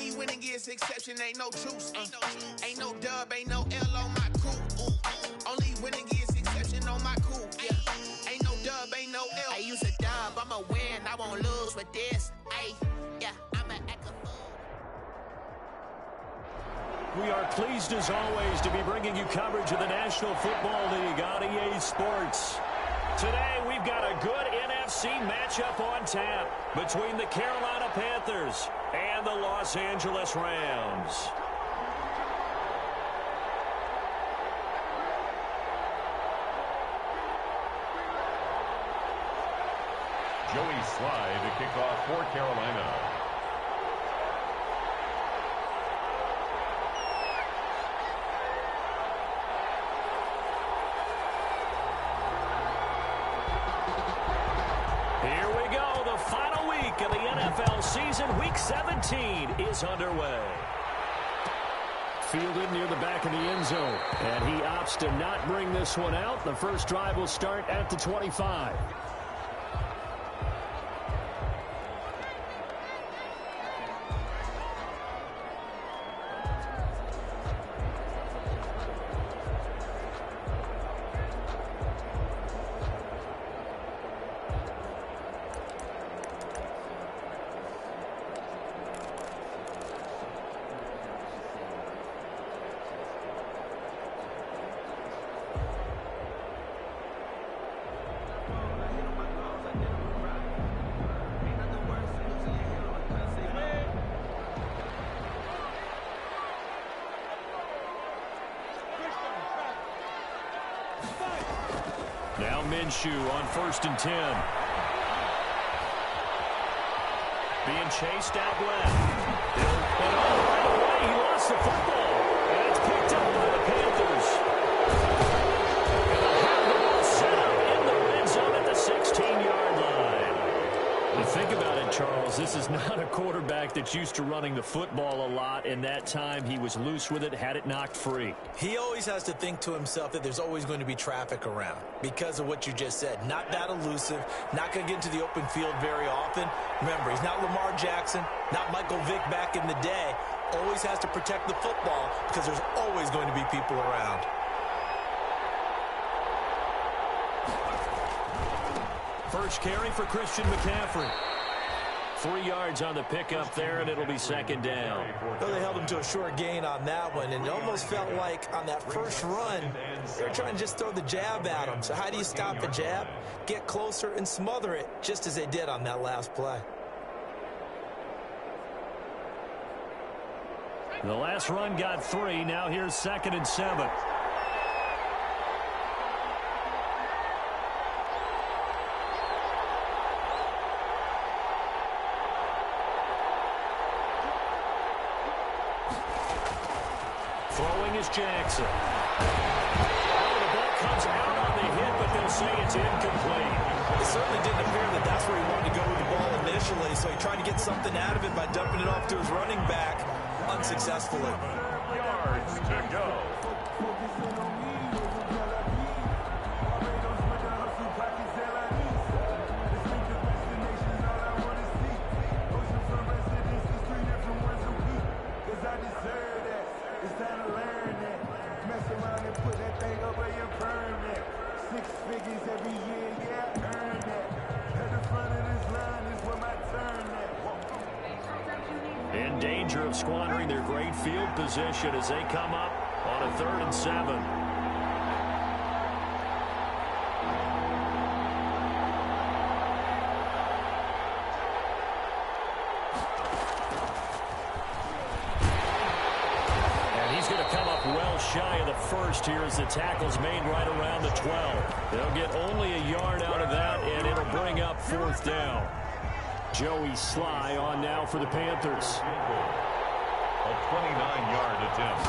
Only winning is exception, ain't no truce. Ain't no dub, ain't no L on my coupe. Only winning is exception on my coupe. Yeah. Ain't no dub, ain't no L. I use a dub, I'ma win, I won't lose with this. Ay, yeah, I'm an echo. We are pleased as always to be bringing you coverage of the National Football League on EA Sports. Today we've got a good NFC matchup on tap between the Carolina Panthers and the Los Angeles Rams. Joey Slye to kick off for Carolina. Here we go. The final week of the NFL season. Week 17 is underway. Fielded near the back of the end zone. And he opts to not bring this one out. The first drive will start at the 25. Now Minshew on 1st and 10. Being chased out left. And right away, he lost the football. And it's picked up by the Panthers. And they'll have the ball set up in the red zone at the 16-yard line. You think about it, Charles, this is not a quarterback that's used to running the football a lot, and that time he was loose with it, had it knocked free. He always has to think to himself that there's always going to be traffic around because of what you just said. Not that elusive, not going to get into the open field very often. Remember, he's not Lamar Jackson, not Michael Vick back in the day. Always has to protect the football because there's always going to be people around. First carry for Christian McCaffrey. 3 yards on the pickup there, and it'll be 2nd down. Well, they held him to a short gain on that one, and it almost felt like on that first run, they were trying to just throw the jab at him. So how do you stop the jab? Get closer and smother it, just as they did on that last play. The last run got 3. Now here's 2nd and 7. Throwing is Jackson. Oh, the ball comes out on the hit, but they'll say it's incomplete. It certainly didn't appear that that's where he wanted to go with the ball initially, so he tried to get something out of it by dumping it off to his running back unsuccessfully. 7 yards to go. In danger of squandering their great field position as they come up on a 3rd and 7. And he's going to come up well shy of the first here as the tackle's made right around the 12. They'll get only a yard out of that, and it'll bring up 4th down. Joey Slye on now for the Panthers. A 29-yard attempt.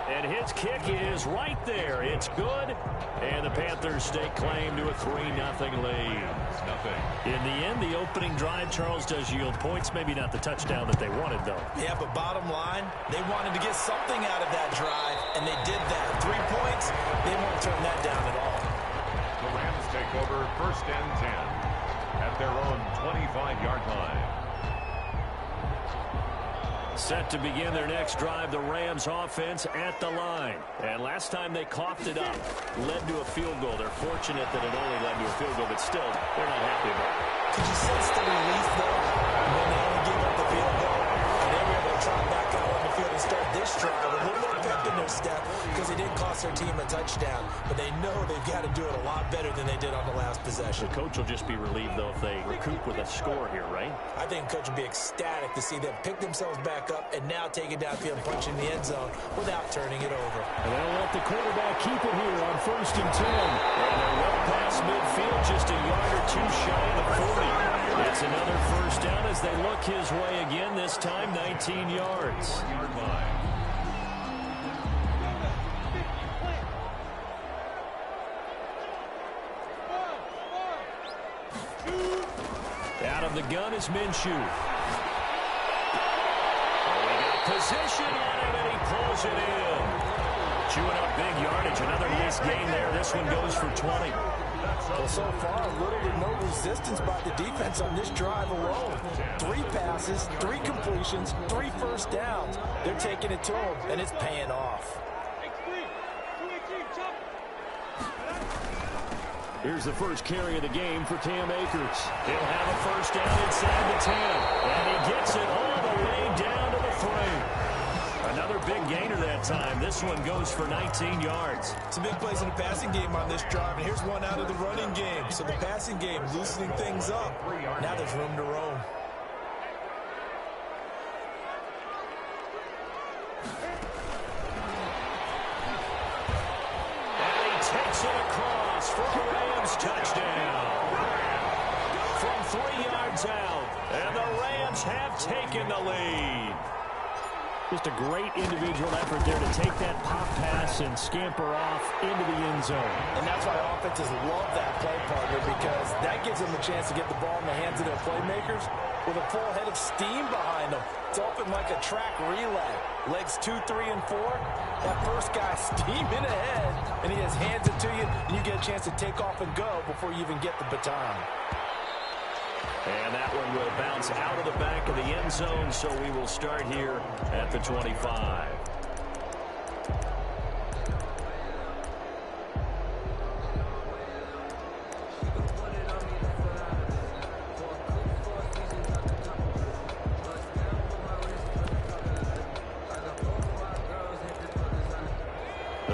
And his kick is right there. It's good. And the Panthers stake claim to a 3-0 lead. In the end, the opening drive, Charles, does yield points. Maybe not the touchdown that they wanted, though. Yeah, but bottom line, they wanted to get something out of that drive, and they did that. 3 points, they won't turn that down at all. The Rams take over 1st and 10 at their own 25-yard line. Set to begin their next drive, the Rams offense at the line. And last time they coughed it up, led to a field goal. They're fortunate that it only led to a field goal, but still, they're not happy about it. Could you sense the relief, though, when they only gave up the field goal? And they were able to trot back out on the field and start this drive with a little more pep in their step because they didn't cost their team a touchdown. But they know they've got to do it a lot better than they did on the last possession. The coach will just be relieved, though, if they recoup with a score here, right? I think the coach will be ecstatic to see them pick themselves back up and now take it downfield and punch in the end zone without turning it over. And they'll let the quarterback keep it here on 1st and 10. And they're well past midfield, just a yard or two shy of the 40. It's another first down as they look his way again, this time 19 yards. Out of the gun is Minshew. Position on him, and he pulls it in. Chewing up big yardage. Another nice gain there. This one goes for 20. Well, so far, little to no resistance by the defense on this drive alone. 3 passes, 3 completions, 3 first downs. They're taking it to them, and it's paying off. Here's the first carry of the game for Cam Akers. He'll have a first down inside the 10. And he gets it all the way down to the 3. Another big gainer that time. This one goes for 19 yards. Some big plays in the passing game on this drive, and here's one out of the running game. So the passing game loosening things up. Now there's room to roam. And he takes it across for a Rams touchdown. From 3 yards out, and the Rams have taken the lead. Just a great individual effort there to take that pop pass and scamper off into the end zone. And that's why offenses love that play, partner, because that gives them a chance to get the ball in the hands of their playmakers with a full head of steam behind them. It's often like a track relay. Legs 2, 3, and 4. That first guy steaming ahead, and he just hands it to you, and you get a chance to take off and go before you even get the baton. And that one will bounce out of the back of the end zone, so we will start here at the 25.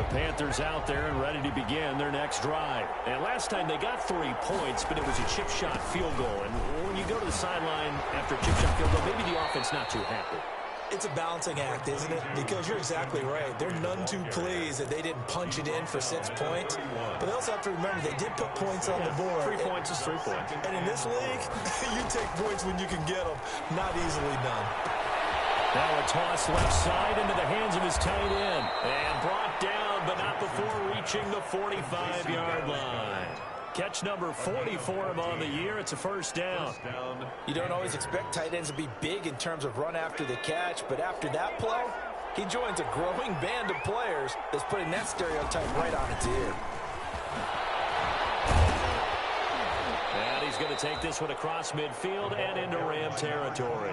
Panthers out there and ready to begin their next drive. And last time they got 3 points, but it was a chip shot field goal. And when you go to the sideline after a chip shot field goal, maybe the offense not too happy. It's a balancing act, isn't it? Because you're exactly right. They're none too pleased that they didn't punch it in for 6 points. But they also have to remember they did put points on the board. 3 points is 3 points. And in this league, you take points when you can get them. Not easily done. Now a toss left side into the hands of his tight end. And brought down, but not before reaching the 45-yard line. Catch number 40 for him on the year. It's a first down. You don't always expect tight ends to be big in terms of run after the catch, but after that play, he joins a growing band of players that's putting that stereotype right on its ear. And he's going to take this one across midfield and into Ram territory.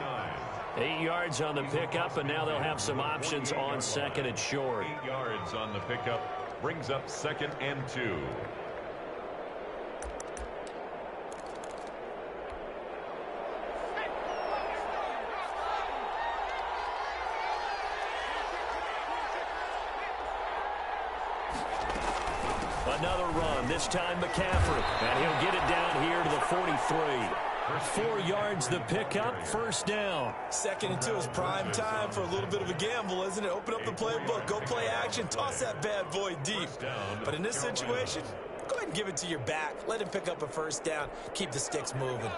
8 yards on the pickup, and now they'll have some options on second and short. 8 yards on the pickup brings up 2nd and 2. Another run, this time McCaffrey, and he'll get it down here to the 43. 4 yards the pickup, first down. 2nd and 2 is prime time for a little bit of a gamble, isn't it? Open up the playbook, go play action, toss that bad boy deep. But in this situation, go ahead and give it to your back. Let him pick up a first down, keep the sticks moving.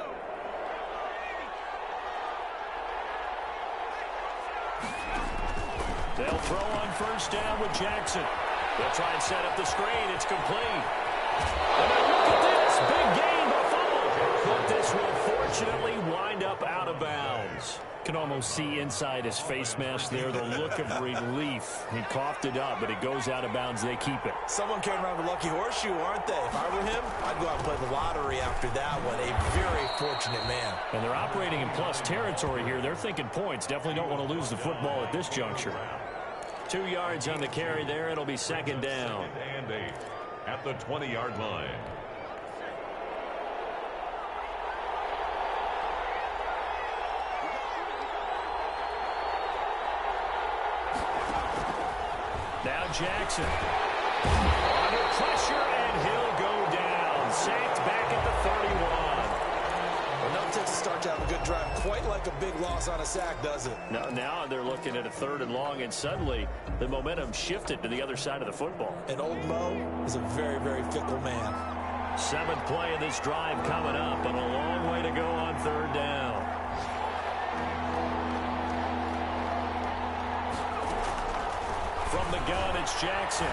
They'll throw on first down with Jackson. They'll try and set up the screen. It's complete. And now look at this. Big gain, but fumble. But this will fortunately wind up out of bounds. Can almost see inside his face mask there the look of relief. He coughed it up, but it goes out of bounds. They keep it. Someone came around with a lucky horseshoe, aren't they? If I were him, I'd go out and play the lottery after that one. A very fortunate man. And they're operating in plus territory here. They're thinking points. Definitely don't want to lose the football at this juncture. 2 yards on the carry there. It'll be second down. And 8 at the 20-yard line. Now Jackson. Under pressure, and he'll go down. Sacked back at the 31. Well, no takes a start to have a good drive. Quite like a big loss on a sack, does it? Now they're looking at a 3rd and long, and suddenly the momentum shifted to the other side of the football. And old Mo is a very, very fickle man. 7th play of this drive coming up, and a long way to go on 3rd down. From the gun, it's Jackson.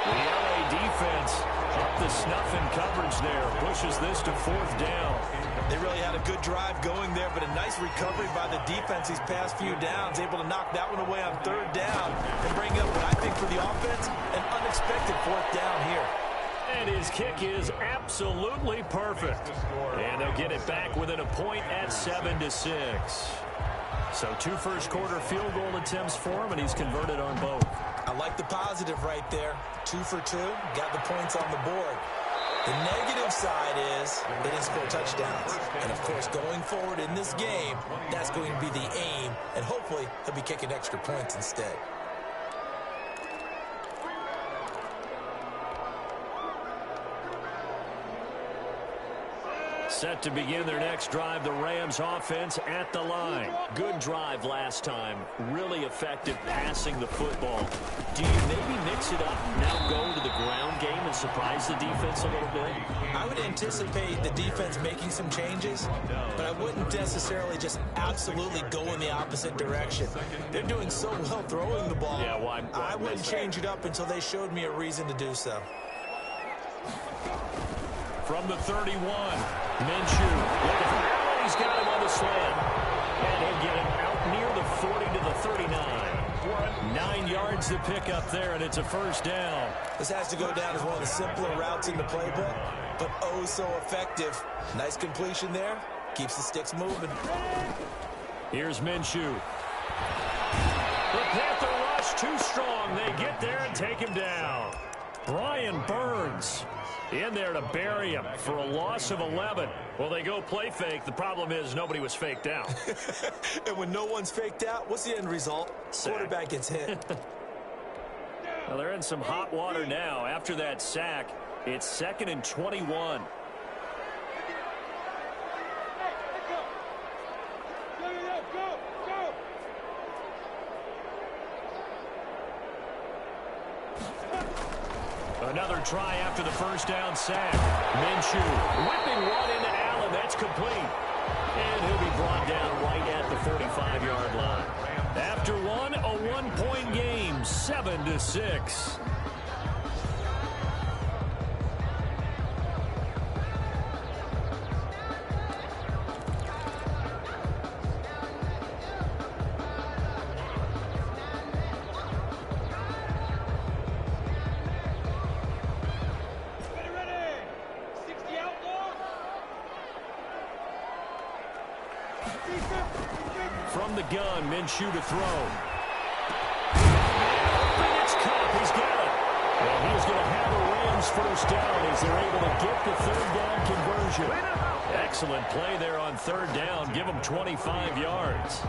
The LA defense up the snuff in coverage there. Pushes this to 4th down. They really had a good drive going there, but a nice recovery by the defense these past few downs. Able to knock that one away on 3rd down and bring up what I think for the offense, an unexpected 4th down here. And his kick is absolutely perfect. And they'll get it back within a point at 7-6. So 2 first-quarter field goal attempts for him, and he's converted on both. I like the positive right there. 2 for 2, got the points on the board. The negative side is they didn't score touchdowns. And, of course, going forward in this game, that's going to be the aim, and hopefully he'll be kicking extra points instead. Set to begin their next drive, the Rams offense at the line. Good drive last time. Really effective passing the football. Do you maybe mix it up, now go to the ground game and surprise the defense a little bit? I would anticipate the defense making some changes, but I wouldn't necessarily just absolutely go in the opposite direction. They're doing so well throwing the ball. Yeah, I wouldn't change it up until they showed me a reason to do so. From the 31, Minshew looking for Allen. He's got him on the slant. And he'll get him out near the 40 to the 39. 9 yards to pick up there, and it's a 1st down. This has to go down as one of the simpler routes in the playbook, but oh so effective. Nice completion there. Keeps the sticks moving. Here's Minshew. The Panther rush too strong. They get there and take him down. Brian Burns in there to bury him for a loss of 11. Well, they go play fake. The problem is nobody was faked out. And when no one's faked out, what's the end result? Sack. Quarterback gets hit. Well, they're in some hot water now. After that sack, it's 2nd and 21. Another try after the 1st down sack. Minshew whipping one into Allen. That's complete. And he'll be brought down right at the 45-yard line. After one, a 1-point game, 7-6. From the gun, Minshew to throw. And it's caught. He's got it. And he's going to have a Rams 1st down as they're able to get the 3rd down conversion. Excellent play there on 3rd down. Give them 25 yards.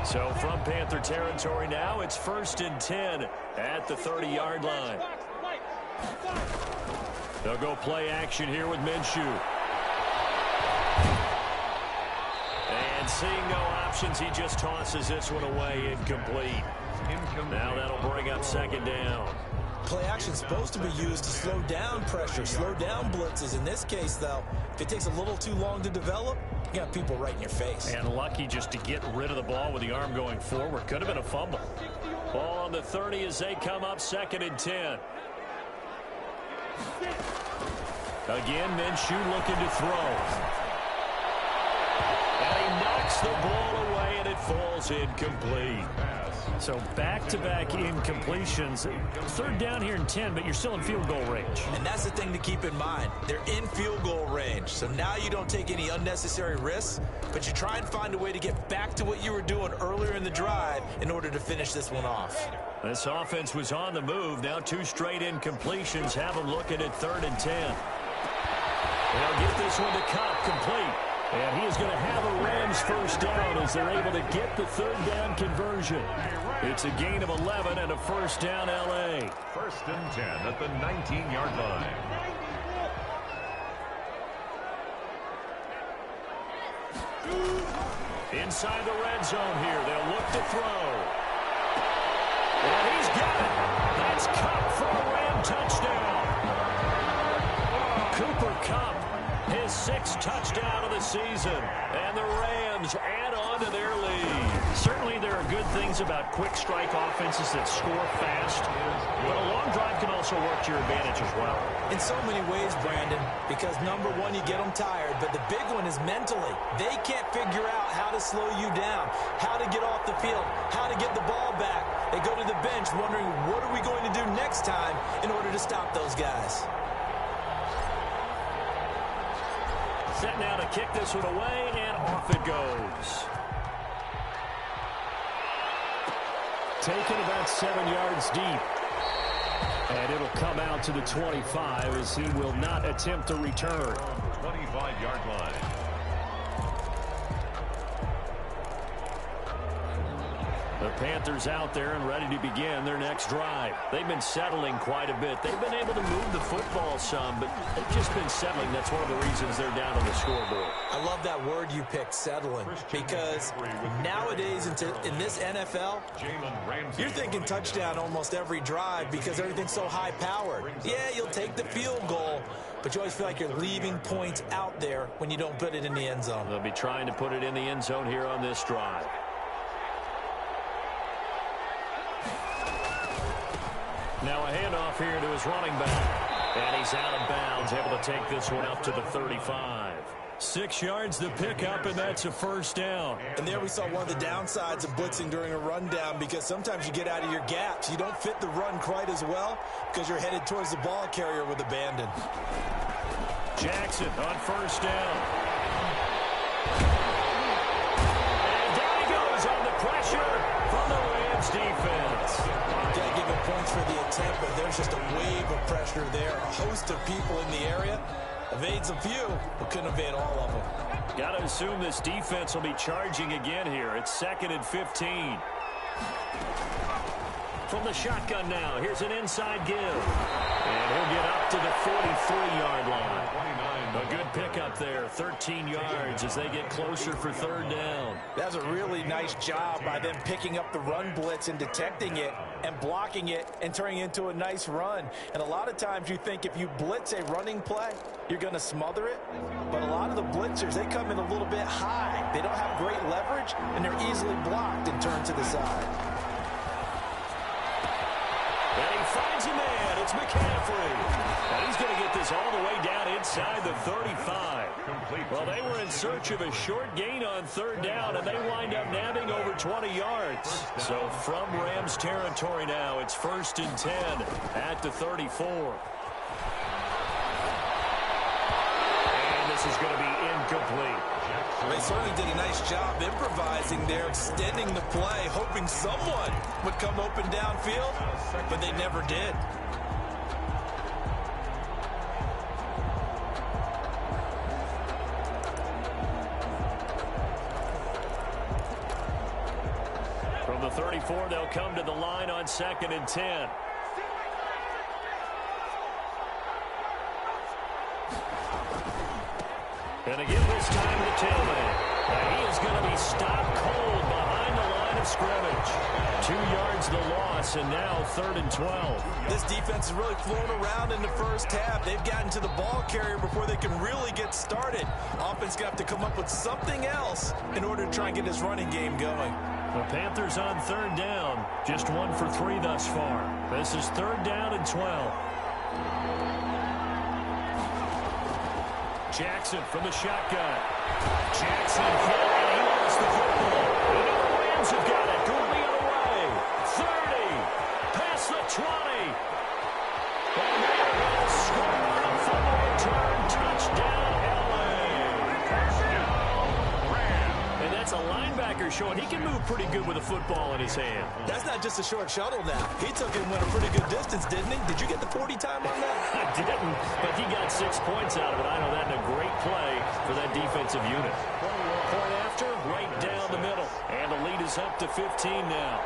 So from Panther territory now, it's 1st and 10 at the 30-yard line. They'll go play action here with Minshew. And seeing no options, he just tosses this one away incomplete. Now that'll bring up 2nd down. Play action is supposed to be used to slow down pressure, slow down blitzes. In this case, though, if it takes a little too long to develop, you got people right in your face. And lucky just to get rid of the ball with the arm going forward. Could have been a fumble. Ball on the 30 as they come up 2nd and 10. Again, Minshew looking to throw. And he knocks the ball away, and it falls incomplete. So back-to-back incompletions. Third down here in 10, but you're still in field goal range. And that's the thing to keep in mind. They're in field goal range. So now you don't take any unnecessary risks, but you try and find a way to get back to what you were doing earlier in the drive in order to finish this one off. This offense was on the move. Now 2 straight incompletions have them looking at 3rd and 10. They'll get this one to Cobb, complete. And he is going to have a Rams first down as they're able to get the 3rd down conversion. It's a gain of 11 and a first down L.A. 1st and 10 at the 19-yard line. Inside the red zone here. They'll look to throw. And he's got it. That's Kupp for a Ram touchdown. Cooper Kupp, his 6th touchdown of the season. And the Rams add on to their lead. Certainly there are good things about quick strike offenses that score fast, but a long drive can also work to your advantage as well. In so many ways, Brandon, because number one, you get them tired, but the big one is mentally. They can't figure out how to slow you down, how to get off the field, how to get the ball back. They go to the bench wondering, what are we going to do next time in order to stop those guys? Set now to kick this one away, and off it goes. Taken about 7 yards deep. And it'll come out to the 25 as he will not attempt a return. 25-yard line. The Panthers out there and ready to begin their next drive. They've been settling quite a bit. They've been able to move the football some, but they've just been settling. That's one of the reasons they're down on the scoreboard. I love that word you picked, settling, because nowadays in this NFL, you're thinking touchdown almost every drive because everything's so high-powered. Yeah, you'll take the field goal, but you always feel like you're leaving points out there when you don't put it in the end zone. They'll be trying to put it in the end zone here on this drive. Now a handoff here to his running back. And he's out of bounds, able to take this one up to the 35. 6 yards to pick up, and that's a first down. And there we saw one of the downsides of blitzing during a rundown, because sometimes you get out of your gaps. You don't fit the run quite as well because you're headed towards the ball carrier with abandon. Jackson on first down. And down he goes on the pressure from the Rams defense. Got to give him points for the attempt, but there's just a wave of pressure there. A host of people in the area. Evades a few, but couldn't evade all of them. Got to assume this defense will be charging again here. It's 2nd and 15. From the shotgun now, here's an inside give. And he'll get up to the 43-yard line. A good pickup there, 13 yards as they get closer for 3rd down. That's a really nice job by them picking up the run blitz and detecting it and blocking it and turning it into a nice run. And a lot of times you think if you blitz a running play, you're going to smother it. But a lot of the blitzers, they come in a little bit high. They don't have great leverage, and they're easily blocked and turned to the side. And he finds a man. It's McCaffrey. And he's going to get this all the way down inside the 35. Well, they were in search of a short gain on 3rd down, and they wind up nabbing over 20 yards. So from Rams territory now, it's 1st and 10 at the 34. And this is going to be incomplete. They certainly did a nice job improvising there, extending the play, hoping someone would come open downfield, but they never did. From the 34, they'll come to the line on 2nd and 10. And again this time the tailback. He is going to be stopped cold behind the line of scrimmage. 2 yards the loss, and now 3rd and 12. This defense is really flown around in the first half. They've gotten to the ball carrier before they can really get started. Offense going to have to come up with something else in order to try and get this running game going. The Panthers on 3rd down. Just 1 for 3 thus far. This is 3rd down and 12. Jackson from the shotgun. Jackson hit, and he lost the football. And now the Rams have got it. Going the other way. 30. Past the 20. And there it is. Scored on a fumble return. Touchdown, L.A. And that's a linebacker showing he can move pretty good with a football in his hand. That's not just a short shuttle now. He took it and went a pretty good distance, didn't he? Did you get the 40 time on that? I didn't, but he got 6 points out of it. I know that in a great play for that defensive unit. Point after, right down the middle. And the lead is up to 15 now.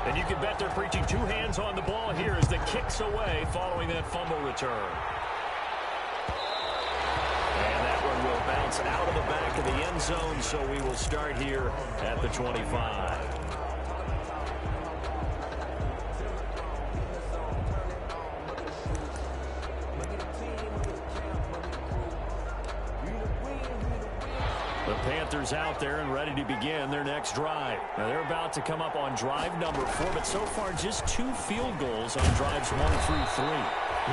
And you can bet they're preaching 2 hands on the ball here as the kick's away following that fumble return. And that one will bounce out of the back of the end zone, so we will start here at the 25. The Panthers out there and ready to begin their next drive. Now they're about to come up on drive number 4, but so far just 2 field goals on drives 1 through 3.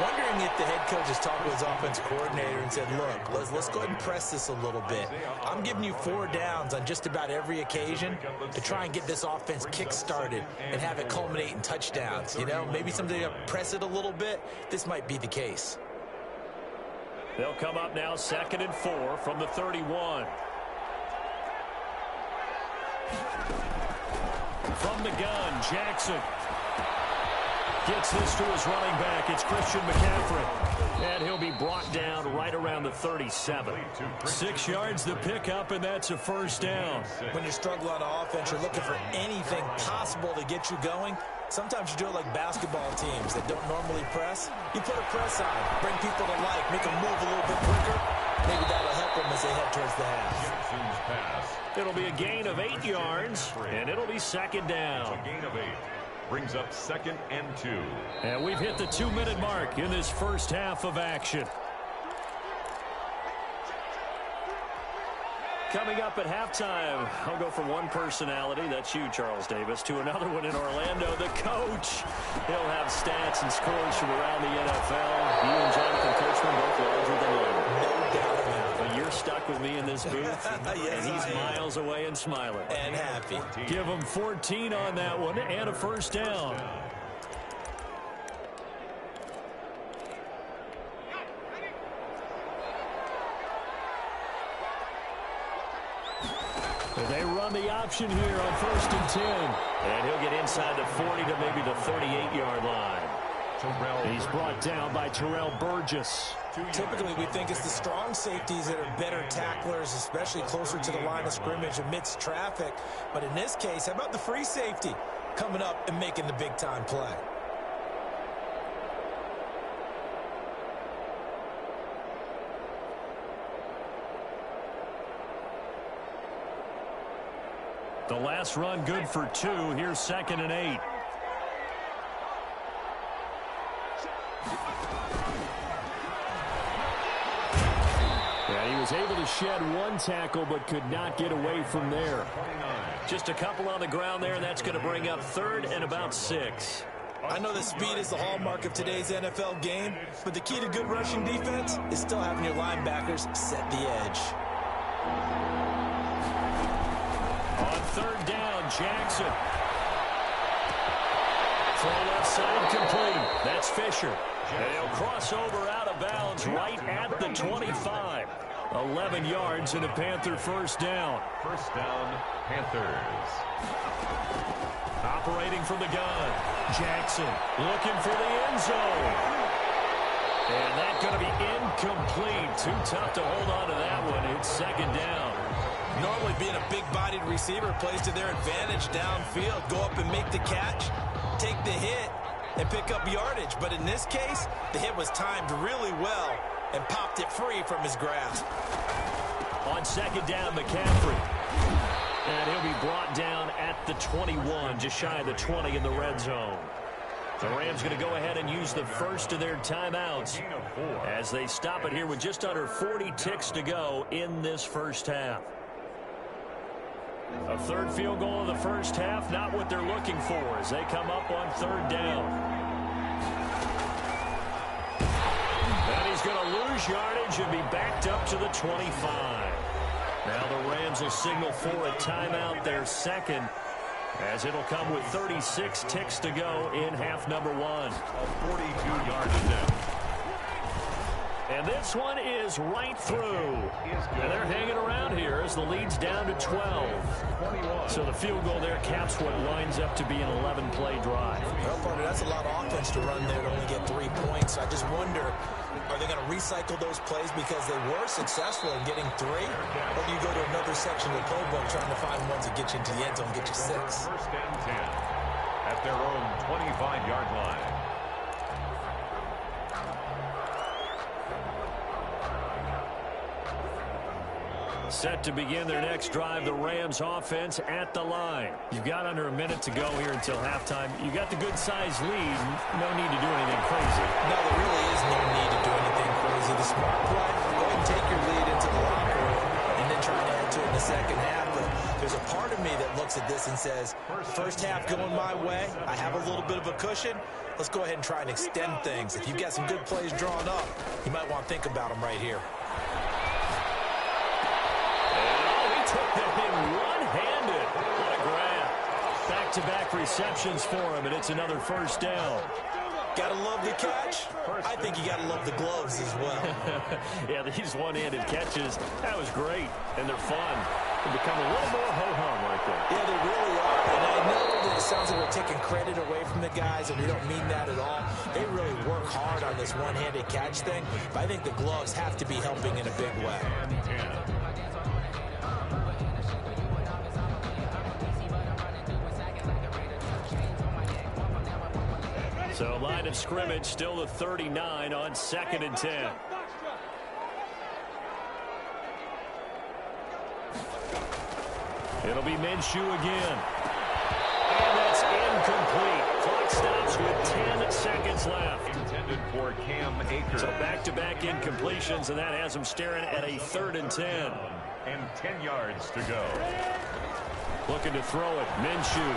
Wondering if the head coach has talked with his offense coordinator and said, look, let's go ahead and press this a little bit. I'm giving you 4 downs on just about every occasion to try and get this offense kick-started and have it culminate in touchdowns. You know, maybe someday to press it a little bit. This might be the case. They'll come up now 2nd and 4 from the 31. From the gun, Jackson gets this to his running back. It's Christian McCaffrey. And he'll be brought down right around the 37. 6 yards the pickup, and that's a first down. When you struggle on offense, you're looking for anything possible to get you going. Sometimes you do it like basketball teams that don't normally press. You put a press on, bring people to life, make them move a little bit quicker. Maybe that'll help them as they head towards the half. It'll be a gain of 8 yards, and it'll be 2nd down. A gain of 8. Brings up 2nd and 2. And we've hit the 2-minute mark in this first half of action. Coming up at halftime, I'll go from one personality, that's you, Charles Davis, to another one in Orlando, the coach. He'll have stats and scores from around the NFL. You and Jonathan Coachman both larger than life. No doubt about it. But you're stuck with me in this booth, Yes, and he's miles away and smiling. And happy. Give him 14 on that one and a first down. They run the option here on 1st and 10. And he'll get inside the 40 to maybe the 38-yard line. He's brought down by Terrell Burgess. Typically, we think it's the strong safeties that are better tacklers, especially closer to the line of scrimmage amidst traffic. But in this case, how about the free safety coming up and making the big-time play? The last run good for 2. Here's 2nd and 8. Yeah, he was able to shed 1 tackle but could not get away from there. Just a couple on the ground there, and that's going to bring up 3rd and about 6. I know that speed is the hallmark of today's NFL game, but the key to good rushing defense is still having your linebackers set the edge. On 3rd down, Jackson. Throw left side complete. That's Fisher. And he'll cross over out of bounds right at the 25. 11 yards and a Panther first down. First down, Panthers. Operating from the gun. Jackson looking for the end zone. And that's going to be incomplete. Too tough to hold on to that one. It's 2nd down. Normally being a big-bodied receiver plays to their advantage downfield. Go up and make the catch, take the hit, and pick up yardage. But in this case, the hit was timed really well and popped it free from his grasp. On 2nd down, McCaffrey. And he'll be brought down at the 21, just shy of the 20 in the red zone. The Rams going to go ahead and use the first of their timeouts as they stop it here with just under 40 ticks to go in this first half. A third field goal in the first half, not what they're looking for as they come up on third down. And he's going to lose yardage and be backed up to the 25. Now the Rams will signal for a timeout, their second, as it'll come with 36 ticks to go in half number one. A 42-yard attempt. And this one is right through. And they're hanging around here as the lead's down to 12. So the field goal there caps what winds up to be an 11-play drive. Well, partner, that's a lot of offense to run there to only get 3 points. I just wonder, are they going to recycle those plays because they were successful in getting 3? Or do you go to another section of the playbook trying to find ones that get you into the end zone and get you 6? First and 10 at their own 25-yard line. Set to begin their next drive, the Rams offense at the line. You've got under a minute to go here until halftime. You got the good-sized lead. No need to do anything crazy. No, there really is no need to do anything crazy. The smart play, go ahead and take your lead into the locker room and then try to add to it in the second half. But there's a part of me that looks at this and says, first half going my way, I have a little bit of a cushion. Let's go ahead and try and extend things. If you've got some good plays drawn up, you might want to think about them right here. Took the hit one-handed. What a grab. Back-to-back receptions for him, and it's another first down. Gotta love the catch. I think you gotta love the gloves as well. Yeah, these one-handed catches, that was great, and they're fun. They become a little more ho-hum right there. Yeah, they really are, and I know that it sounds like we're taking credit away from the guys, and we don't mean that at all. They really work hard on this one-handed catch thing, but I think the gloves have to be helping in a big way. So line of scrimmage still the 39 on 2nd and 10. It'll be Minshew again. And that's incomplete. Clock stops with 10 seconds left. Intended for Cam Akers. So back-to-back incompletions, and that has him staring at a 3rd and 10. And 10 yards to go. Looking to throw it. Minshew.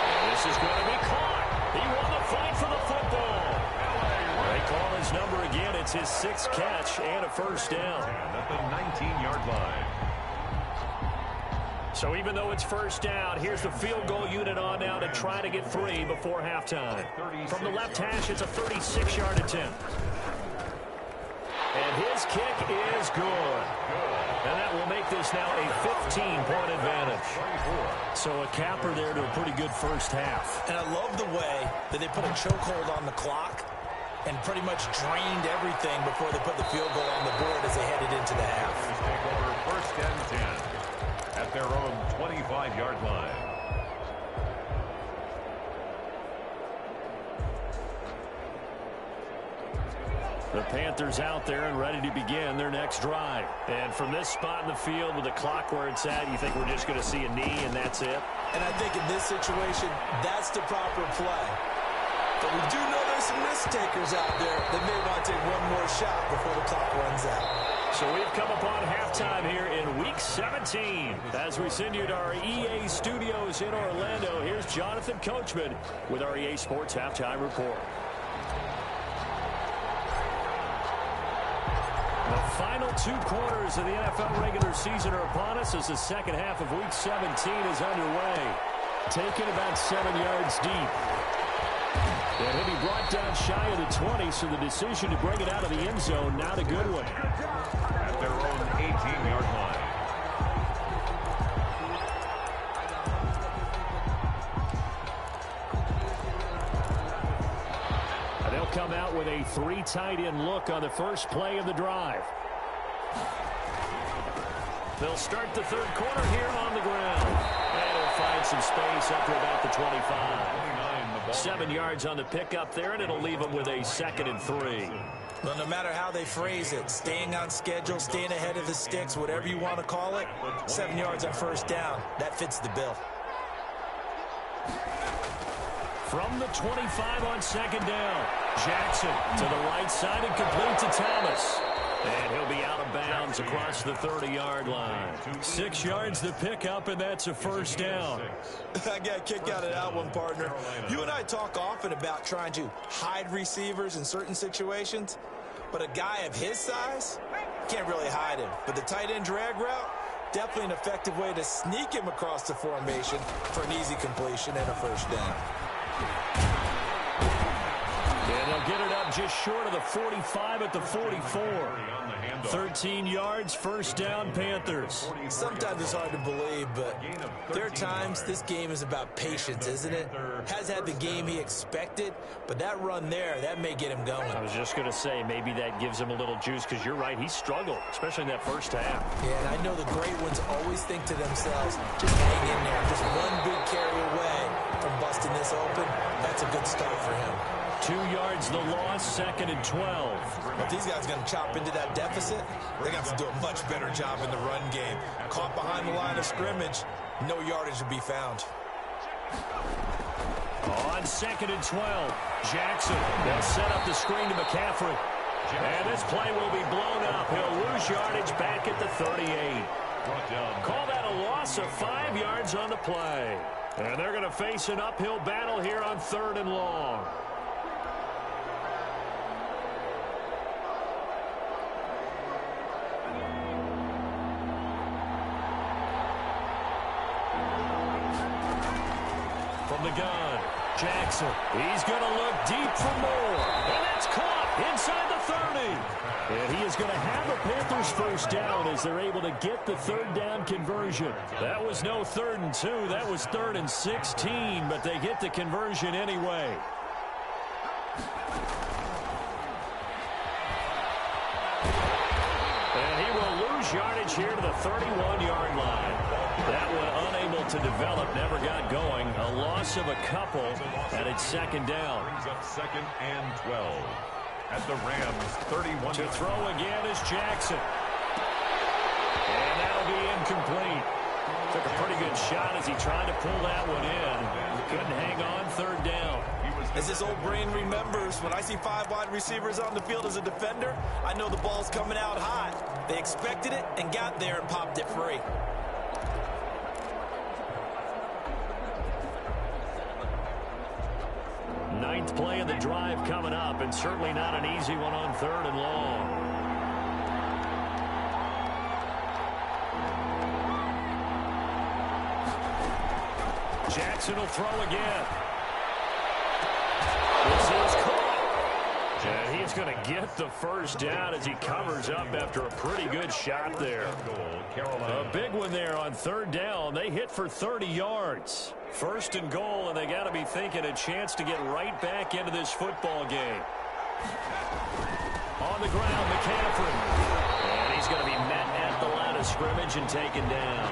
And this is going to be caught. He won the fight for the football. They call his number again. It's his 6th catch and a first down. At the 19-yard line. So even though it's first down, here's the field goal unit on now to try to get 3 before halftime. From the left hash, it's a 36-yard attempt. And his kick is good. And that will make this now a 15-point advantage. So a capper there to a pretty good first half. And I love the way that they put a chokehold on the clock and pretty much drained everything before they put the field goal on the board as they headed into the half. Take over first and 10 at their own 25-yard line. The Panthers out there and ready to begin their next drive. And from this spot in the field with the clock where it's at, you think we're just going to see a knee and that's it? And I think in this situation, that's the proper play. But we do know there's some risk takers out there that may want to take one more shot before the clock runs out. So we've come upon halftime here in Week 17. As we send you to our EA studios in Orlando, here's Jonathan Coachman with our EA Sports Halftime Report. The final 2 quarters of the NFL regular season are upon us as the second half of Week 17 is underway. Taken about 7 yards deep. And he'll be brought down shy of the 20, so the decision to bring it out of the end zone, not a good one. At their own 18-yard line. They'll come out with a 3 tight end look on the first play of the drive. They'll start the third quarter here on the ground. And he'll find some space up to about the 25. 7 yards on the pickup there, and it'll leave them with a 2nd and 3. Well, no matter how they phrase it, staying on schedule, staying ahead of the sticks, whatever you want to call it, 7 yards on first down, that fits the bill. From the 25 on 2nd down, Jackson to the right side and complete to Thomas. And he'll be out of bounds across the 30-yard line. 6 yards to pick up, and that's a first down. I got a kick out of that one, partner. You and I talk often about trying to hide receivers in certain situations, but a guy of his size can't really hide him. But the tight end drag route, definitely an effective way to sneak him across the formation for an easy completion and a first down. And they'll get it up just short of the 45 at the 44. 13 yards, first down, Panthers. Sometimes it's hard to believe, but there are times this game is about patience, isn't it? Has had the game he expected, but that run there, that may get him going. I was just going to say, maybe that gives him a little juice, because you're right, he struggled, especially in that first half. Yeah, and I know the great ones always think to themselves, just hang in there, just one big carry away from busting this open. That's a good start for him. 2 yards the loss, 2nd and 12. If these guys are going to chop into that deficit, they're going to have to do a much better job in the run game. Caught behind the line of scrimmage, no yardage to be found. On 2nd and 12, Jackson. They'll set up the screen to McCaffrey. And this play will be blown up. He'll lose yardage back at the 38. Call that a loss of 5 yards on the play. And they're going to face an uphill battle here on 3rd and long. From the gun, Jackson. He's going to look deep for more. And that's caught inside the 30. And he is going to have a Panthers first down as they're able to get the 3rd down conversion. That was no 3rd and 2. That was 3rd and 16, but they get the conversion anyway. And he will lose yardage here to the 31-yard line. That one unable to develop, never got going. A loss of a couple, and it's 2nd down. Brings up 2nd and 12. At the Rams, 31. To throw again is Jackson. And that'll be incomplete. Took a pretty good shot as he tried to pull that one in. Couldn't hang on, 3rd down. As this old brain remembers, when I see 5 wide receivers on the field as a defender, I know the ball's coming out hot. They expected it and got there and popped it free. Ninth play of the drive coming up, and certainly not an easy one on 3rd and long. Jackson will throw again. This is caught. And he's going to get the first down as he covers up after a pretty good shot there. A big one there on 3rd down. They hit for 30 yards. 1st and goal, and they got to be thinking a chance to get right back into this football game. On the ground, McCaffrey. And he's going to be met at the line of scrimmage and taken down.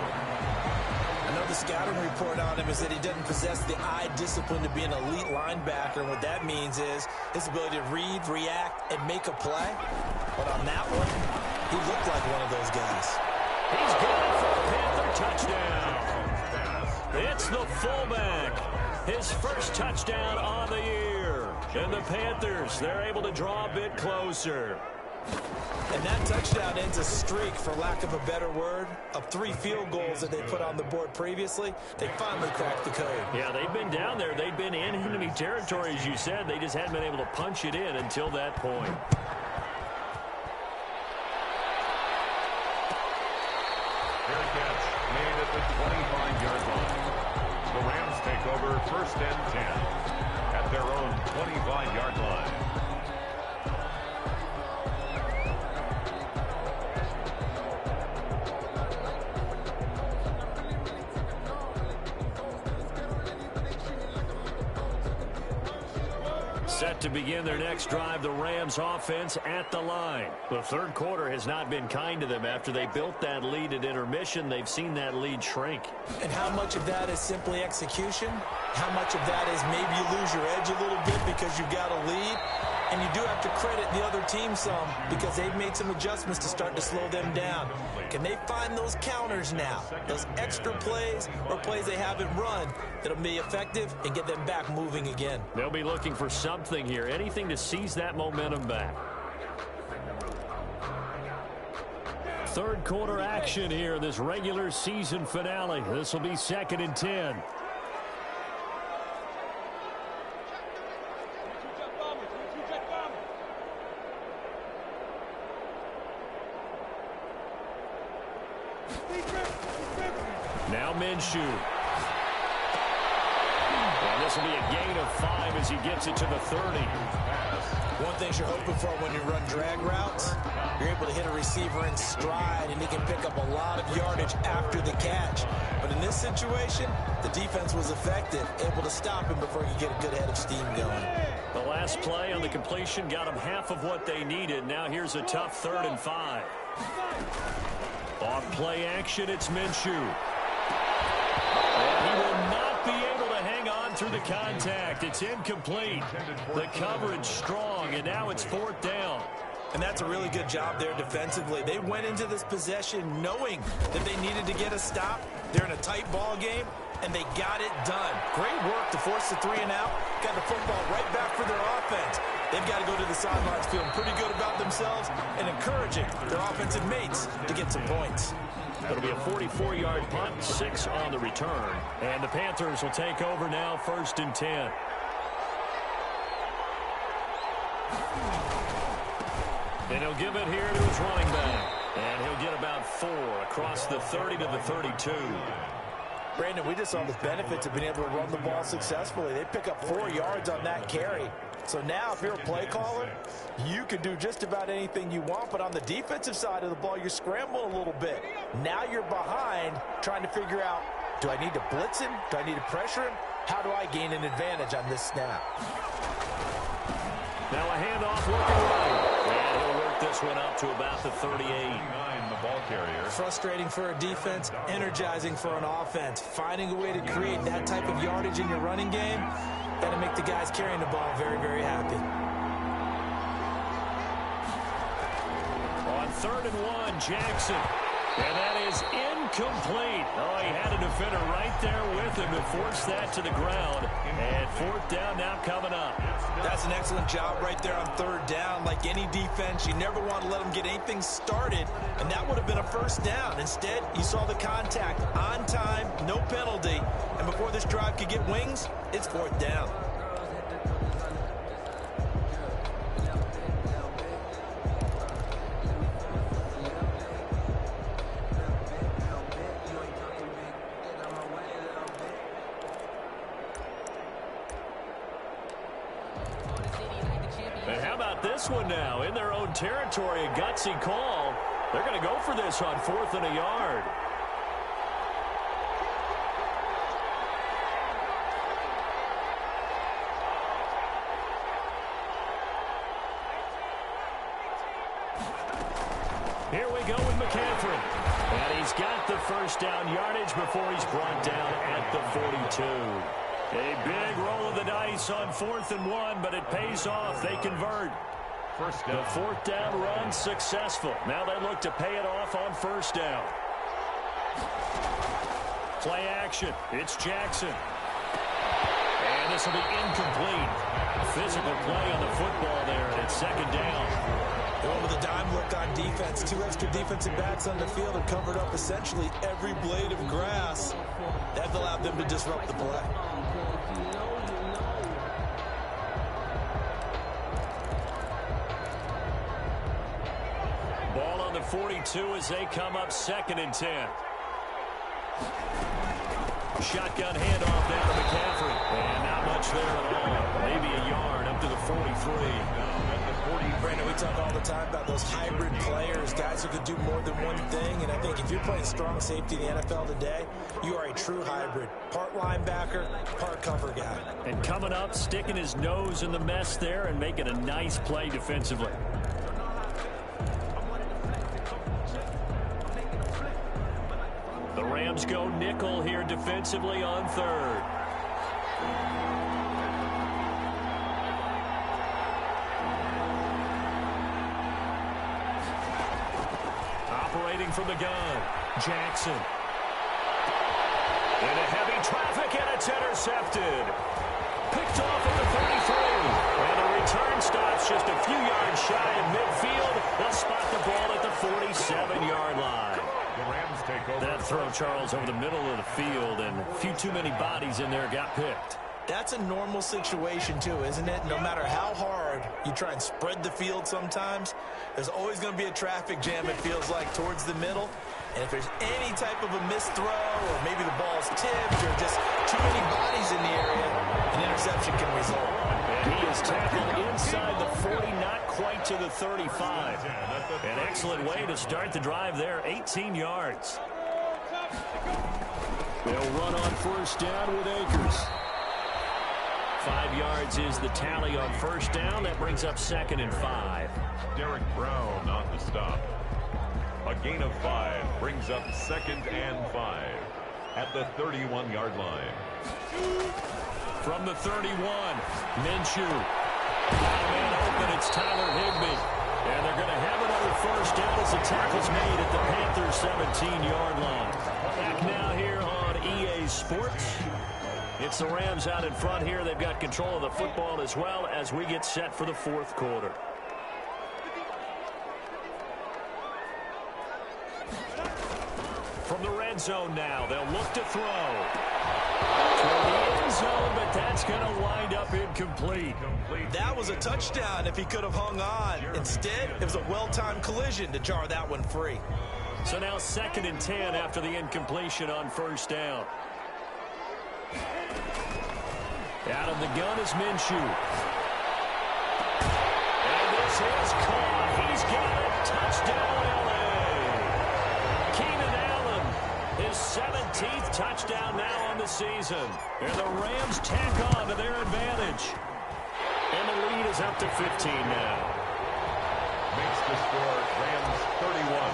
I know the scouting report on him is that he doesn't possess the eye discipline to be an elite linebacker, and what that means is his ability to read, react, and make a play. But on that one, he looked like one of those guys. He's got it for a Panther touchdown. It's the fullback. His first touchdown on the year. And the Panthers, they're able to draw a bit closer. And that touchdown ends a streak, for lack of a better word, of 3 field goals that they put on the board previously. They finally cracked the code. Yeah, they've been down there. They've been in enemy territory, as you said. They just hadn't been able to punch it in until that point. Fair catch made at the 25-yard line. The Rams take over 1st and 10 at their own 25-yard line. Set to begin their next drive, the Rams offense at the line. The 3rd quarter has not been kind to them. After they built that lead at intermission, they've seen that lead shrink. And how much of that is simply execution? How much of that is maybe you lose your edge a little bit because you've got a lead? And you do have to credit the other team some, because they've made some adjustments to start to slow them down. Can they find those counters now, those extra plays or plays they haven't run that'll be effective and get them back moving again? They'll be looking for something here, anything to seize that momentum back. Third quarter action here in this regular season finale. This will be 2nd and 10. Now Minshew. And this will be a gain of 5 as he gets it to the 30. One thing you're hoping for when you run drag routes, you're able to hit a receiver in stride, and he can pick up a lot of yardage after the catch. But in this situation, the defense was effective, able to stop him before he could get a good head of steam going. The last play on the completion got them half of what they needed. Now here's a tough 3rd and 5. Off play action, it's Minshew. And he will not be able to hang on through the contact. It's incomplete. The coverage strong, and now it's 4th down. And that's a really good job there defensively. They went into this possession knowing that they needed to get a stop. They're in a tight ball game, and they got it done. Great work to force the 3 and out. Got the football right back for their offense. They've got to go to the sidelines feeling pretty good about themselves and encouraging their offensive mates to get some points. It'll be a 44-yard punt, 6 on the return. And the Panthers will take over now, 1st and 10. And he'll give it here to his running back. And he'll get about 4 across the 30 to the 32. Brandon, we just saw the benefits of being able to run the ball successfully. They pick up 4 yards on that carry. So now if you're a play caller, you can do just about anything you want. But on the defensive side of the ball, you're scrambling a little bit. Now you're behind trying to figure out, do I need to blitz him? Do I need to pressure him? How do I gain an advantage on this snap? Now a handoff working right. And he'll work this one up to about the 38. The ball carrier. Frustrating for a defense, energizing for an offense. Finding a way to create that type of yardage in your running game, got to make the guys carrying the ball very, very happy. On 3rd and 1, Jackson. And that is incomplete. Oh, he had a defender right there with him to force that to the ground. And 4th down now coming up. That's an excellent job right there on 3rd down. Like any defense, you never want to let them get anything started, and that would have been a 1st down. Instead, you saw the contact on time, no penalty, and before this drive could get wings, it's 4th down. And how about this one now? In their own territory, a gutsy call. They're going to go for this on 4th and a yard. Here we go with McCaffrey. And he's got the 1st down yardage before he's brought down at the 42. A big roll of the dice on 4th and 1, but it pays off. They convert. The 4th down run successful. Now they look to pay it off on 1st down. Play action. It's Jackson. And this will be incomplete. Physical play on the football there, and it's 2nd down. Going with a dime look on defense. 2 extra defensive backs on the field have covered up essentially every blade of grass. That allowed them to disrupt the play. Ball on the 42 as they come up 2nd and 10. Shotgun handoff down to McCaffrey. And not much there at all. Maybe a yard up to the 43. Brandon, we talk all the time about those hybrid players, guys who could do more than one thing. And I think if you're playing strong safety in the NFL today, you are a true hybrid. Part linebacker, part cover guy. And coming up, sticking his nose in the mess there and making a nice play defensively. The Rams go nickel here defensively on 3rd. Operating from the gun, Jackson. Into heavy traffic, and it's intercepted. Picked off at the 33. And the return stops just a few yards shy of midfield. They'll spot the ball at the 47-yard line. The Rams take over. That throw, Charles, over the middle of the field, and a few too many bodies in there got picked. That's a normal situation, too, isn't it? No matter how hard you try and spread the field sometimes, there's always going to be a traffic jam, it feels like, towards the middle. And if there's any type of a missed throw or maybe the ball's tipped or just too many bodies in the area, an interception can result. And he is tackled inside the 40, not quite to the 35. An excellent way to start the drive there, 18 yards. They'll run on first down with Akers. 5 yards is the tally on first down. That brings up 2nd and 5. Derek Brown on the stop. A gain of 5 brings up 2nd and 5 at the 31-yard line. From the 31, Minshew. Man open, it's Tyler Higbee. And they're going to have another first down as the tackle's made at the Panthers' 17-yard line. Back now here on EA Sports. It's the Rams out in front here. They've got control of the football as well as we get set for the fourth quarter. From the red zone now, they'll look to throw. Toward the end zone, but that's going to wind up incomplete. That was a touchdown if he could have hung on. Instead, it was a well-timed collision to jar that one free. So now 2nd and 10 after the incompletion on first down. Out of the gun is Minshew. And this is caught. He's got it. Touchdown, L.A. Keenan Allen, his 17th touchdown now on the season. And the Rams tack on to their advantage. And the lead is up to 15 now. Makes the score Rams 31,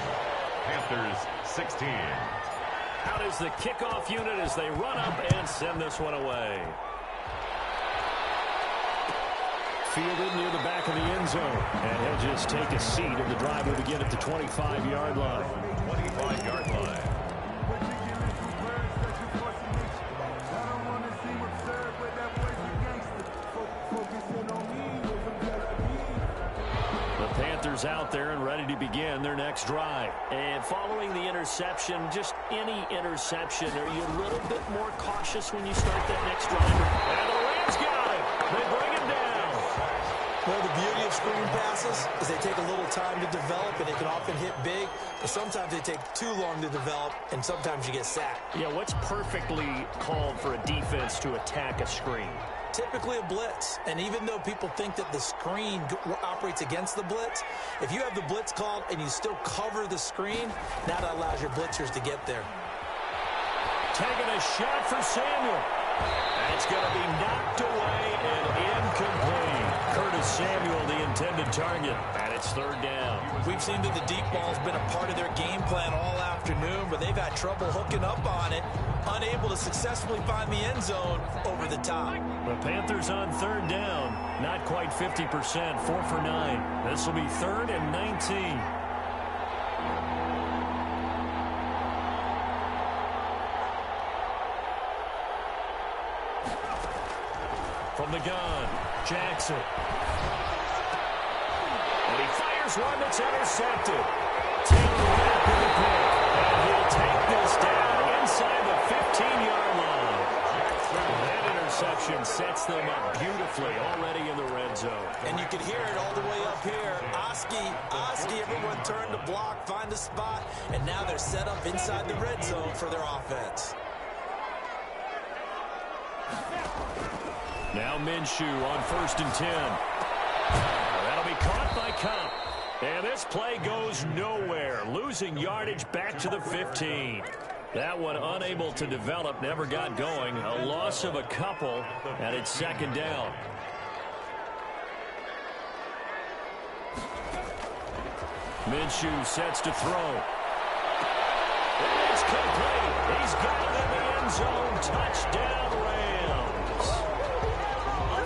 Panthers 16. Out is the kickoff unit as they run up and send this one away. Fielded near the back of the end zone. And he'll just take a seat, and the drive will begin at the 25-yard line. 25-yard line. The Panthers out there and ready to begin their next drive. And following the interception, just any interception, are you a little bit more cautious when you start that next drive? And the Rams got it. They bring him down. Well, the beauty of screen passes is they take a little time to develop, and they can often hit big, but sometimes they take too long to develop, and sometimes you get sacked. Yeah, what's perfectly called for a defense to attack a screen? Typically a blitz, and even though people think that the screen operates against the blitz, if you have the blitz called and you still cover the screen, now that allows your blitzers to get there. Taking a shot for Samuel. And it's going to be knocked away and incomplete. Curtis Samuel, the intended target, and it's 3rd down. We've seen that the deep ball's been a part of their game plan all afternoon, but they've had trouble hooking up on it, unable to successfully find the end zone over the top. The Panthers on 3rd down, not quite 50%, 4 for 9. This will be 3rd and 19. From the gun, Jackson. And he fires one that's intercepted. Taylor Rapp with the pick. And he'll take this down inside the 15-yard line. That interception sets them up beautifully already in the red zone. And you can hear it all the way up here. Oski, everyone turned to block, find a spot, and now they're set up inside the red zone for their offense. Now Minshew on 1st and 10. That'll be caught by Cup. And this play goes nowhere. Losing yardage back to the 15. That one unable to develop, never got going. A loss of a couple, and it's 2nd down. Minshew sets to throw. And it's complete. He's got it in the end zone. Touchdown, Rams.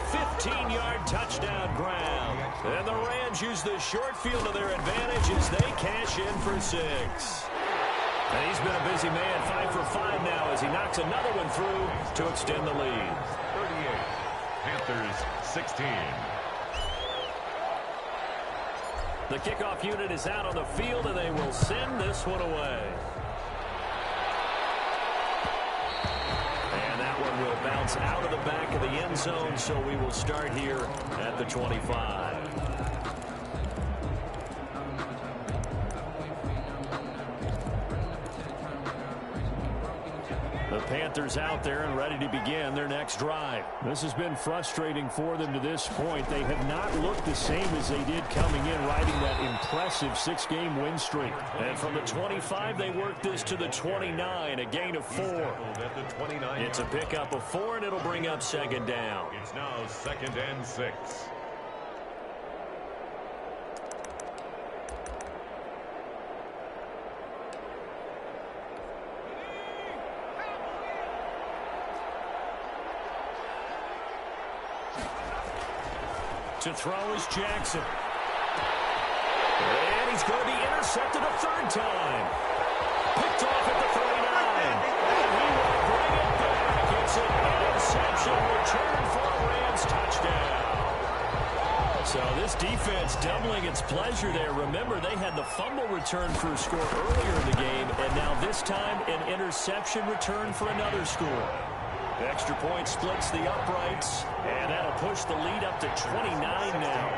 15-yard touchdown ground. And the Rams use the short field to their advantage as they cash in for 6. And he's been a busy man, 5 for 5 now as he knocks another one through to extend the lead. 38, Panthers 16. The kickoff unit is out on the field, and they will send this one away. And that one will bounce out of the back of the end zone, so we will start here at the 25. The Panthers out there and ready to begin their next drive. This has been frustrating for them to this point. They have not looked the same as they did coming in, riding that impressive 6-game win streak. And from the 25, they work this to the 29, a gain of 4. It's a pickup of 4, and it'll bring up second down. It's now 2nd and 6. To throw is Jackson. And he's going to be intercepted a third time. Picked off at the 39. And he will bring it back. It's an interception return for a Rams touchdown. So this defense doubling its pleasure there. Remember, they had the fumble return for a score earlier in the game, and now this time an interception return for another score. Extra point splits the uprights, and that'll push the lead up to 29 now.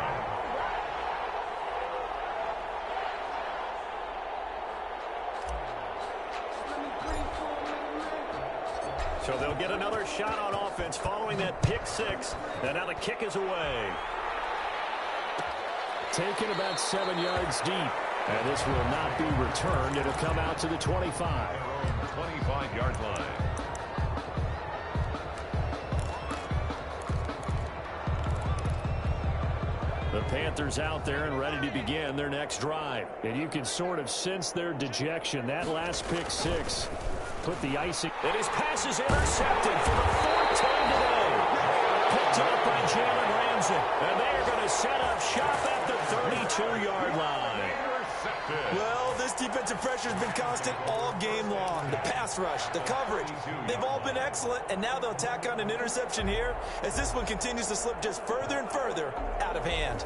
So they'll get another shot on offense following that pick 6, and now the kick is away. Taken about 7 yards deep, and this will not be returned. It'll come out to the 25. 25-yard line. The Panthers out there and ready to begin their next drive. And you can sort of sense their dejection. That last pick 6 put the icing. And his pass is intercepted for the 4th time today. Picked up by Jalen Ramsey. And they are going to set up shop at the 32-yard line. Well, this defensive pressure has been constant all game long. The pass rush, the coverage, they've all been excellent, and now they'll tack on an interception here as this one continues to slip just further and further out of hand.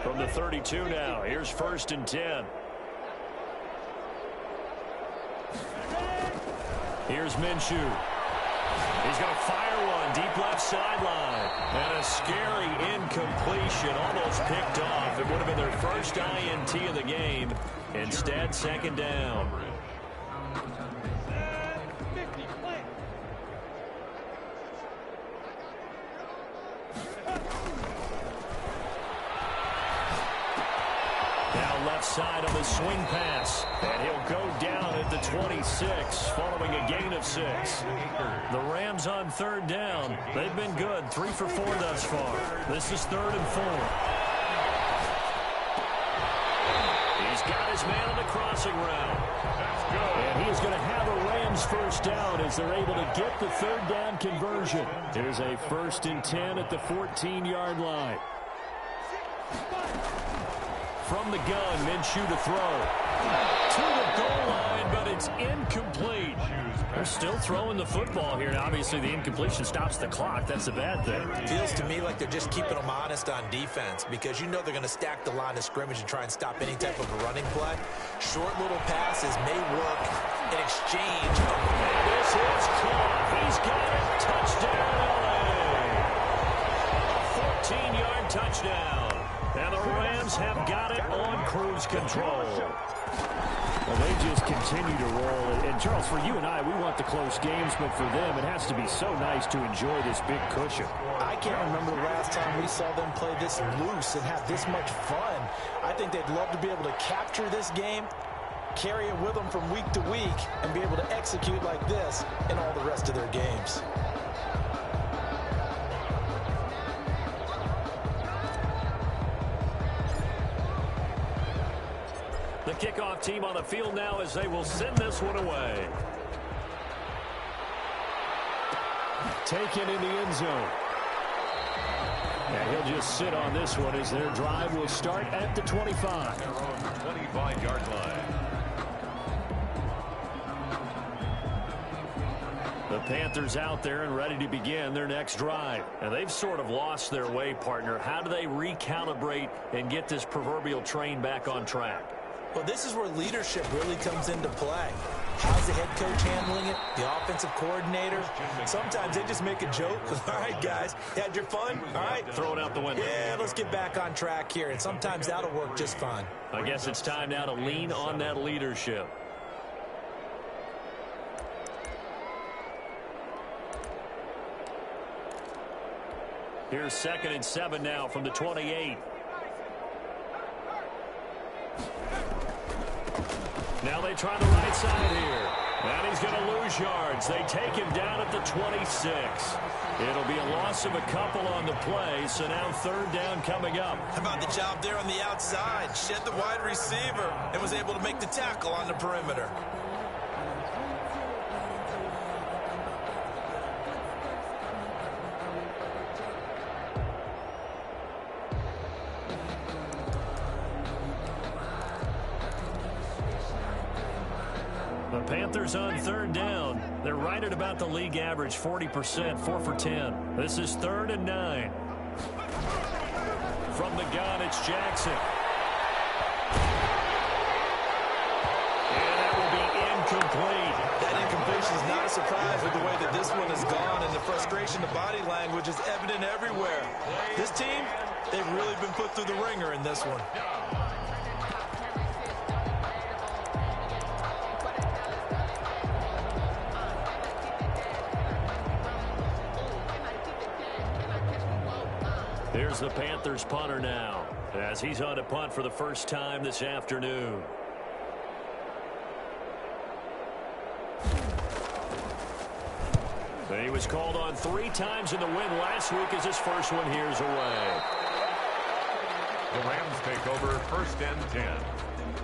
From the 32 now, here's 1st and 10. Here's Minshew. He's going to fire one deep left sideline. And a scary incompletion, almost picked off. It would have been their first INT of the game. Instead, 2nd down. Now left side of the swing pass. And he'll go down at the 26 following a gain of 6. The Rams on 3rd down. They've been good. 3 for 4 thus far. This is 3rd and 4. He's got his man on the crossing route. And he is going to have a Rams first down as they're able to get the 3rd down conversion. Here's a 1st and 10 at the 14-yard line. From the gun, Minshew to throw. To the goal line, but it's incomplete. They're still throwing the football here. Now, obviously, the incompletion stops the clock. That's a bad thing. Feels to me like they're just keeping them honest on defense because you know they're going to stack the line of scrimmage and try and stop any type of a running play. Short little passes may work in exchange. And this is caught. He's got it. Touchdown, LA. A 14-yard touchdown. And the Rams have got it on cruise control. Well, they just continue to roll. And, Charles, for you and I, we want the close games, but for them, it has to be so nice to enjoy this big cushion. I can't remember the last time we saw them play this loose and have this much fun. I think they'd love to be able to capture this game, carry it with them from week to week, and be able to execute like this in all the rest of their games. The kickoff team on the field now as they will send this one away. Taken in the end zone. And he'll just sit on this one as their drive will start at the 25. 25-yard line. The Panthers out there and ready to begin their next drive. And they've sort of lost their way, partner. How do they recalibrate and get this proverbial train back on track? Well, this is where leadership really comes into play. How's the head coach handling it? The offensive coordinator? Sometimes they just make a joke. All right, guys, had your fun? All right. Throw it out the window. Yeah, let's get back on track here. And sometimes that'll work just fine. I guess it's time now to lean on that leadership. Here's 2nd and 7 now from the 28. Now they try the right side here. And he's going to lose yards. They take him down at the 26. It'll be a loss of a couple on the play, so now 3rd down coming up. How about the job there on the outside? Shed the wide receiver and was able to make the tackle on the perimeter. The Panthers on 3rd down. They're right at about the league average, 40%, 4 for 10. This is 3rd and 9. From the gun, it's Jackson. And that will be incomplete. That incompletion is not a surprise with the way that this one has gone, and the frustration, the body language is evident everywhere. This team, they've really been put through the ringer in this one. Here's the Panthers punter now, as he's on to punt for the first time this afternoon. He was called on 3 times in the win last week as his first one here's away. The Rams take over 1st and 10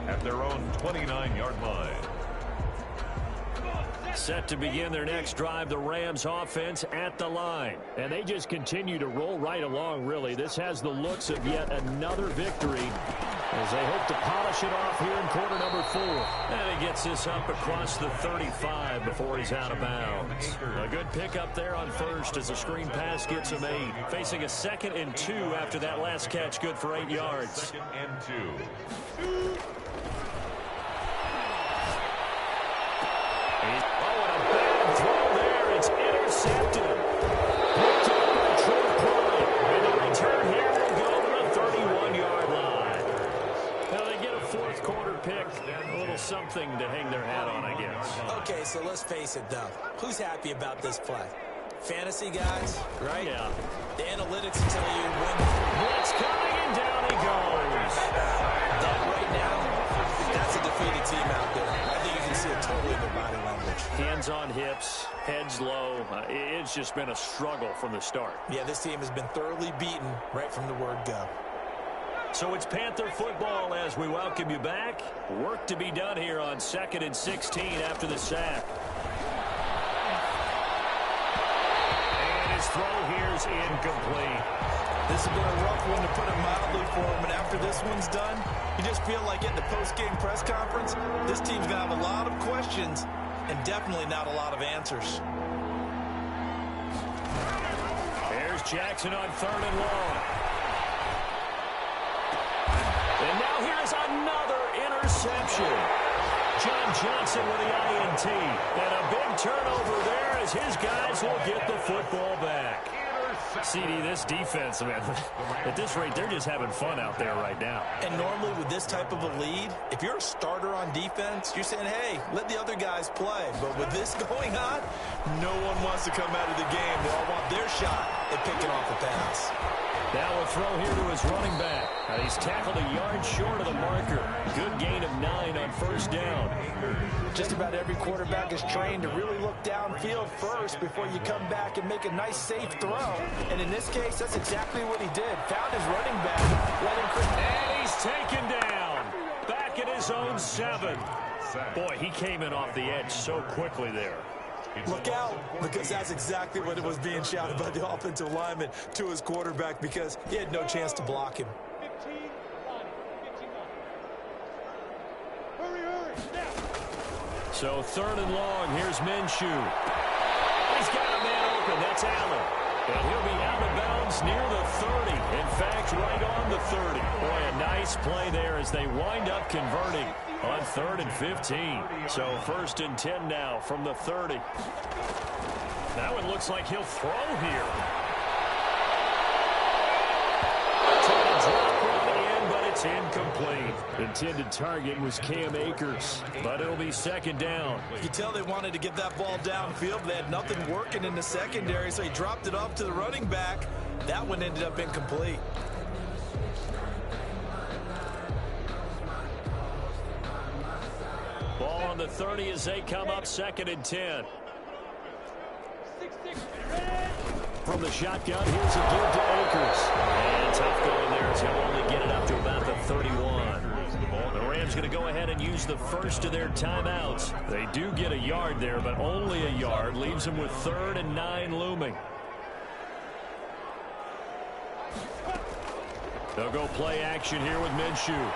at their own 29-yard line. Set to begin their next drive, the Rams offense at the line. And they just continue to roll right along, really. This has the looks of yet another victory as they hope to polish it off here in quarter number 4. And he gets this up across the 35 before he's out of bounds. A good pickup there on first as the screen pass gets him 8. Facing a 2nd and 2 after that last catch, good for 8 yards. 2nd and 2. It's intercepted. Picked up by Troy Klein. And the return here will go to the 31-yard line. Now they get a 4th quarter pick. A little something to hang their hat on, I guess. Okay, so let's face it, though. Who's happy about this play? Fantasy guys, right? Yeah. The analytics will tell you when. Blitz coming, and down he goes. That right now, that's a defeated team out there. I think you can see it totally in their body language. Hands on hips, heads low. It's just been a struggle from the start. Yeah, this team has been thoroughly beaten right from the word go. So it's Panther football as we welcome you back. Work to be done here on 2nd and 16 after the sack. And his throw here's incomplete. This has been a rough one, to put it mildly, for him. And after this one's done, you just feel like at the post-game press conference, this team's going to have a lot of questions and definitely not a lot of answers. There's Jackson on 3rd and long. And now here's another interception. John Johnson with the INT. And a big turnover there as his guys will get the football back. CD, this defense, man, at this rate, they're just having fun out there right now. And normally with this type of a lead, if you're a starter on defense, you're saying, hey, let the other guys play. But with this going on, no one wants to come out of the game. They all want their shot at picking off the pass. Now a throw here to his running back. He's tackled a yard short of the marker. Good gain of 9 on 1st down. Just about every quarterback is trained to really look downfield first before you come back and make a nice, safe throw. And in this case, that's exactly what he did. Found his running back, let him... And he's taken down. Back at his own 7. Boy, he came in off the edge so quickly there. Look out, because that's exactly what it was being shouted by the offensive lineman to his quarterback, because he had no chance to block him. So 3rd and long, here's Minshew. he's got a man open. That's Allen. And he'll be out of bounds near the 30. In fact, right on the 30. Boy, a nice play there as they wind up converting on 3rd and 15. So 1st and 10 now from the 30. That one looks like he'll throw here. Trying to drop one in, but it's incomplete. Intended target was Cam Akers, but it'll be 2nd down. You can tell they wanted to get that ball downfield, but they had nothing working in the secondary, so he dropped it off to the running back. That one ended up incomplete. Ball on the 30 as they come up 2nd and 10. From the shotgun, here's a give to Akers. And tough going there as he'll only get it up to about the 31. The Rams going to go ahead and use the first of their timeouts. They do get a yard there, but only a yard. Leaves them with 3rd and 9 looming. They'll go play action here with Minshew.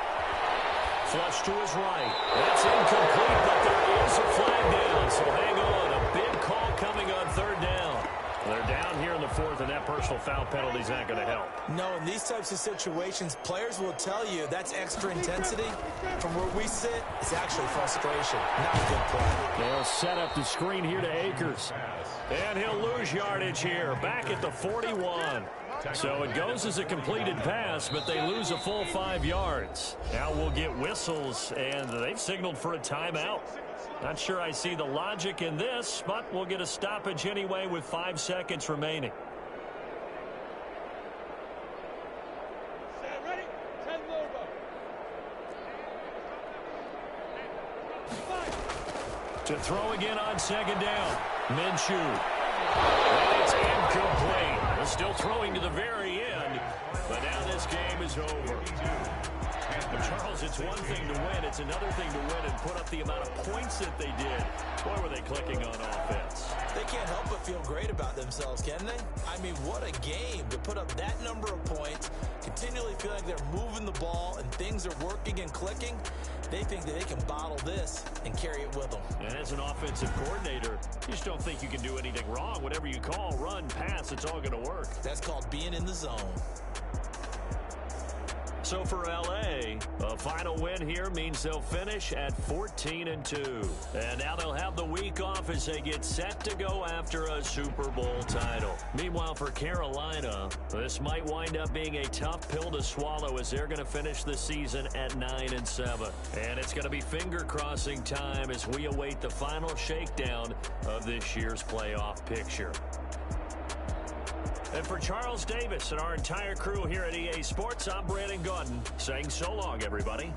Flush to his right. That's incomplete, but there is a flag down. So hang on. A big call coming on 3rd down. They're down here in the 4th, and that personal foul penalty is not going to help. No, in these types of situations, players will tell you that's extra intensity. From where we sit, it's actually frustration, not a good play. They'll set up the screen here to Akers. And he'll lose yardage here, back at the 41. So it goes as a completed pass, but they lose a full 5 yards. Now we'll get whistles, and they've signaled for a timeout. Not sure I see the logic in this, but we'll get a stoppage anyway with 5 seconds remaining. To throw again on 2nd down. Minshew. And it's incomplete. They're still throwing to the very end, but now this game is over. Charles, it's one thing to win. It's another thing to win and put up the amount of points that they did. Boy, were they clicking on offense. They can't help but feel great about themselves, can they? I mean, what a game to put up that number of points, continually feel like they're moving the ball and things are working and clicking. They think that they can bottle this and carry it with them. And as an offensive coordinator, you just don't think you can do anything wrong. Whatever you call, run, pass, it's all going to work. That's called being in the zone. So for L.A., a final win here means they'll finish at 14-2. And now they'll have the week off as they get set to go after a Super Bowl title. Meanwhile, for Carolina, this might wind up being a tough pill to swallow as they're going to finish the season at 9-7. And it's going to be finger-crossing time as we await the final shakedown of this year's playoff picture. And for Charles Davis and our entire crew here at EA Sports, I'm Brandon Gaudin saying so long, everybody.